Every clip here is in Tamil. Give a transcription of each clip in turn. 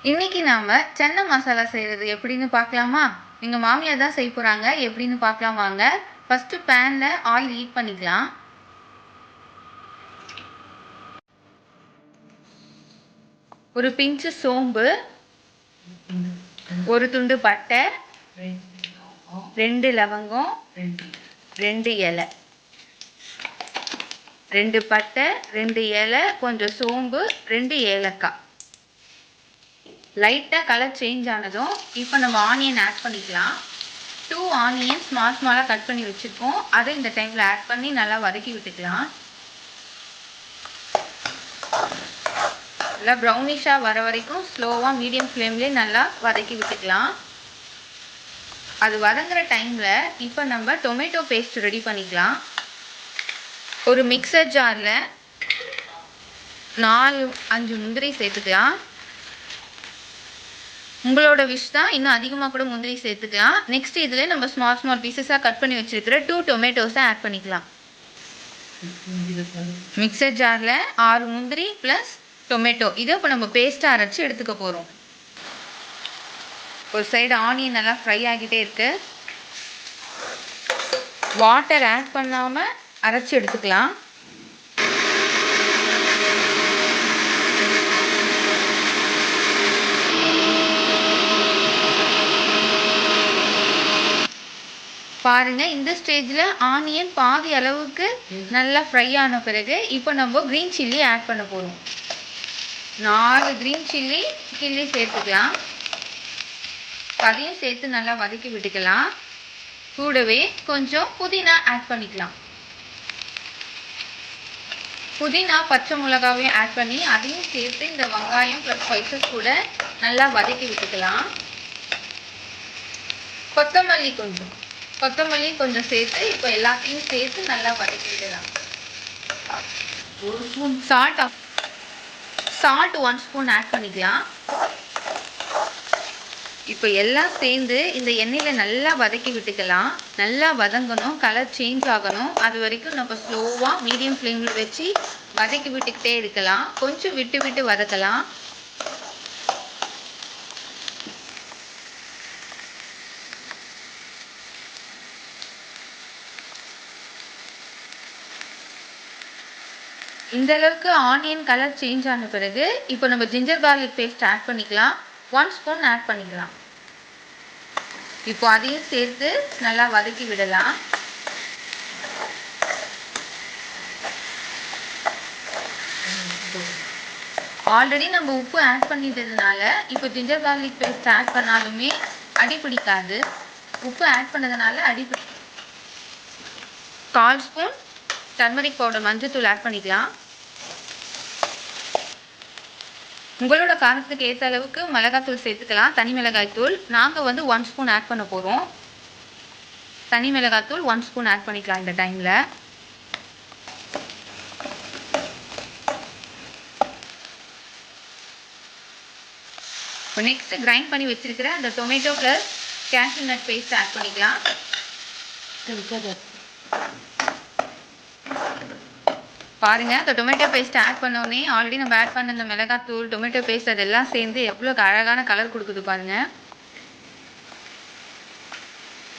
இன்னைக்கு நாம சன்னா மசாலா செய்கிறது எப்படின்னு பார்க்கலாமா? எங்கள் மாமியார் தான் செய்ய போகிறாங்க. எப்படின்னு பார்க்கலாம் வாங்க. ஃபஸ்ட்டு பேனில் ஆயில் ஹீட் பண்ணிக்கலாம். ஒரு பிஞ்சு சோம்பு, ஒரு துண்டு பட்டை, 2 லவங்கம், 2 இலை, 2 பட்டை, 2 இலை, கொஞ்சம் சோம்பு, 2 ஏலக்காய். லைட்டாக கலர் சேஞ்ச் ஆனதும் இப்போ நம்ம ஆனியன் ஆட் பண்ணிக்கலாம். 2 ஆனியன் ஸ்மாலாக கட் பண்ணி வச்சுருக்கோம். அதை இந்த டைமில் ஆட் பண்ணி நல்லா வதக்கி விட்டுக்கலாம். நல்லா ப்ரௌனிஷாக வர வரைக்கும் ஸ்லோவாக மீடியம் ஃப்ளேம்லேயே நல்லா வதக்கி விட்டுக்கலாம். அது வதங்குற டைமில் இப்போ நம்ம டொமேட்டோ பேஸ்ட் ரெடி பண்ணிக்கலாம். ஒரு மிக்சர் ஜாரில் 4-5 முந்திரி சேர்த்துக்கலாம். உங்களோட விஷ் தான், இன்னும் அதிகமாக கூட முந்திரி சேர்த்துக்கலாம். நெக்ஸ்ட் இதில் நம்ம ஸ்மால் பீசஸாக கட் பண்ணி வச்சுருக்கிற 2 டொமேட்டோஸை ஆட் பண்ணிக்கலாம். மிக்சர் ஜாரில் 6 முந்திரி ப்ளஸ் டொமேட்டோ, இதை இப்போ நம்ம பேஸ்ட்டாக அரைச்சி எடுத்துக்க போகிறோம். ஒரு சைடு ஆனியன் நல்லா ஃப்ரை ஆகிட்டே இருக்கு. வாட்டர் ஆட் பண்ணாமல் அரைச்சி எடுத்துக்கலாம். பாருங்க, இந்த ஸ்டேஜில் ஆனியன் பாதி அளவுக்கு நல்லா ஃப்ரை ஆன பிறகு இப்போ நம்ம க்ரீன் சில்லி ஆட் பண்ண போகிறோம். 4 க்ரீன் சில்லி சேர்த்துக்கலாம். அதையும் சேர்த்து நல்லா வதக்கி விட்டுக்கலாம். கூடவே கொஞ்சம் புதினா ஆட் பண்ணிக்கலாம். புதினா பச்சை மிளகாவையும் ஆட் பண்ணி அதையும் சேர்த்து இந்த வெங்காயம் ப்ளஸ் ஸ்பைசஸ் கூட நல்லா வதக்கி விட்டுக்கலாம். கொத்தமல்லி கொஞ்சம் சேர்த்து இப்போ எல்லாத்தையும் சேர்த்து நல்லா வதக்கி விடலாம். ஒரு ஸ்பூன் சால்ட் 1 ஸ்பூன் ஆட் பண்ணிக்கலாம். இப்போ எல்லாம் சேர்ந்து இந்த எண்ணெயில் நல்லா வதக்கி விட்டுக்கலாம். நல்லா வதங்கணும், கலர் சேஞ்ச் ஆகணும். அது வரைக்கும் நம்ம ஸ்லோவாக மீடியம் ஃப்ளேமில் வச்சு வதக்கி விட்டுக்கிட்டே இருக்கலாம். கொஞ்சம் விட்டு விட்டு வதக்கலாம். இந்த அளவுக்கு ஆனியன் கலர் சேஞ்ச் ஆன பிறகு இப்போ நம்ம ஜிஞ்சர் கார்லிக் பேஸ்ட் ஆட் பண்ணிக்கலாம். 1 ஸ்பூன் ஆட் பண்ணிக்கலாம். இப்போ அதையும் சேர்த்து நல்லா வதக்கி விடலாம். ஆல்ரெடி நம்ம உப்பு ஆட் பண்ணிட்டதுனால இப்போ ஜிஞ்சர் கார்லிக் பேஸ்ட் ஆட் பண்ணாலுமே அடி பிடிக்காது. உப்பு ஆட் பண்ணதுனால அடிப்பிடி. 1/4 ஸ்பூன் டர்மரிக் பவுடர், மஞ்சத்தூள் ஆட் பண்ணிக்கலாம். உங்களோட காரத்துக்கு ஏற்ற அளவுக்கு மிளகாத்தூள் சேர்த்துக்கலாம். தனி மிளகாய் தூள் நாங்கள் வந்து 1 ஸ்பூன் ஆட் பண்ண போகிறோம். தனி மிளகாத்தூள் 1 ஸ்பூன் ஆட் பண்ணிக்கலாம் இந்த டைமில். இப்போ நெக்ஸ்ட் கிரைண்ட் பண்ணி வச்சிருக்கிற அந்த tomato plus cashew nut paste add பண்ணிக்கலாம். பாருங்க, இந்த டொமேட்டோ பேஸ்ட் ஆட் பண்ணோடனே ஆல்ரெடி நம்ம ஆட் பண்ண இந்த மிளகாத்தூள், டொமேட்டோ பேஸ்ட் அதெல்லாம் சேர்ந்து எவ்வளோ அழகான கலர் கொடுக்குது பாருங்க.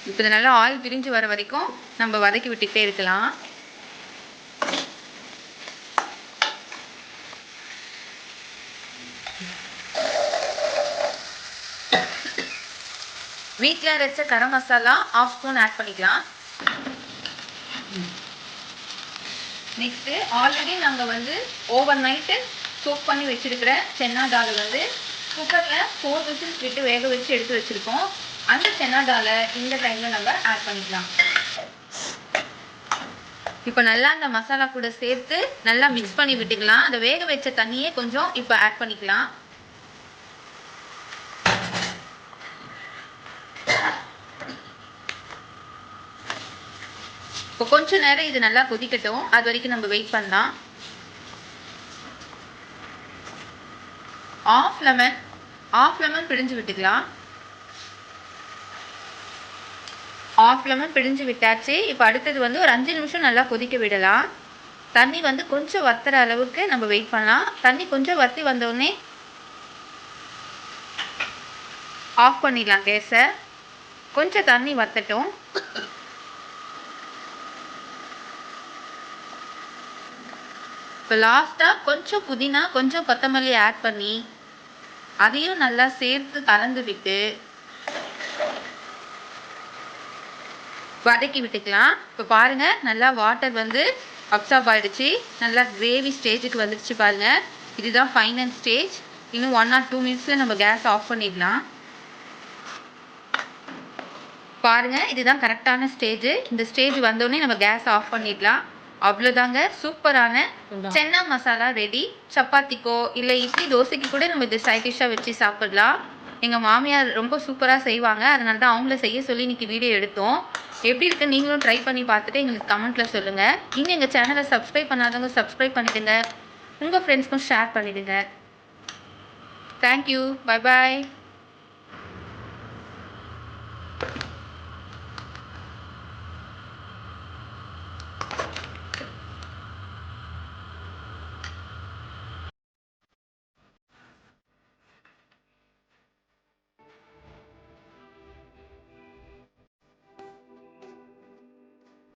இப்போ இது நல்லா ஆயில் பிரிஞ்சு வர வரைக்கும் நம்ம வதக்கி விட்டுக்கிட்டே இருக்கலாம். வீட்டில் அரைச்ச கரம் மசாலா 1/2 ஸ்பூன் ஆட் பண்ணிக்கலாம். நெக்ஸ்ட்டு ஆல்ரெடி நாங்கள் வந்து ஓவர் நைட்டு சோக் பண்ணி வச்சுருக்கிற சென்னா தால் வந்து குக்கரில் 4 விசில்ஸ் விட்டு வேக வச்சு எடுத்து வச்சுருக்கோம். அந்த சென்னா தாலை இந்த டைமில் நம்ம ஆட் பண்ணிக்கலாம். இப்போ நல்லா அந்த மசாலா கூட சேர்த்து நல்லா மிக்ஸ் பண்ணி விட்டுக்கலாம். அந்த வேக வச்ச தண்ணியே கொஞ்சம் இப்போ ஆட் பண்ணிக்கலாம். இப்போ கொஞ்ச நேரம் இது நல்லா கொதிக்கட்டும். அது வரைக்கும் நம்ம வெயிட் பண்ணலாம். ஆஃப் லெமன் பிழிஞ்சு விட்டுக்கலாம். ஆஃப் லெமன் பிழிஞ்சு விட்டாச்சு. இப்போ அடுத்தது வந்து ஒரு 5 நிமிஷம் நல்லா கொதிக்க விடலாம். தண்ணி வந்து கொஞ்சம் வத்துற அளவுக்கு நம்ம வெயிட் பண்ணலாம். தண்ணி கொஞ்சம் வற்றி வந்தோடனே ஆஃப் பண்ணிடலாம் கேஸை. கொஞ்சம் தண்ணி வற்றட்டும். இப்போ லாஸ்ட்டாக கொஞ்சம் புதினா கொஞ்சம் கொத்தமல்லி ஆட் பண்ணி அதையும் நல்லா சேர்த்து கலந்து விட்டு வதக்கி விட்டுக்கலாம். இப்போ பாருங்கள், நல்லா வாட்டர் வந்து அப்சார்ப் ஆகிடுச்சு. நல்லா கிரேவி ஸ்டேஜுக்கு வந்துடுச்சு பாருங்கள். இதுதான் ஃபைனல் ஸ்டேஜ். இன்னும் 1 or 2 மினிட்ஸில் நம்ம கேஸ் ஆஃப் பண்ணிடலாம். பாருங்கள், இதுதான் கரெக்டான ஸ்டேஜ். இந்த ஸ்டேஜ் வந்தோடனே நம்ம கேஸ் ஆஃப் பண்ணிடலாம். அவ்வளோதாங்க, சூப்பரான சென்னா மசாலா ரெடி. சப்பாத்திக்கோ இல்லை இட்லி தோசைக்கு கூட நம்ம இது சைட் டிஷ்ஷாக வச்சு சாப்பிடலாம். எங்கள் மாமியார் ரொம்ப சூப்பராக செய்வாங்க, அதனால தான் அவங்கள செய்ய சொல்லி இன்றைக்கி வீடியோ எடுத்தோம். எப்படி இருக்குது நீங்களும் ட்ரை பண்ணி பார்த்துட்டு எங்களுக்கு கமெண்ட்டில் சொல்லுங்கள். இன்னும் எங்கள் சேனலை சப்ஸ்கிரைப் பண்ணாதவங்க சப்ஸ்கிரைப் பண்ணிவிடுங்க. உங்கள் ஃப்ரெண்ட்ஸ்க்கும் ஷேர் பண்ணிவிடுங்க. தேங்க்யூ. Bye bye.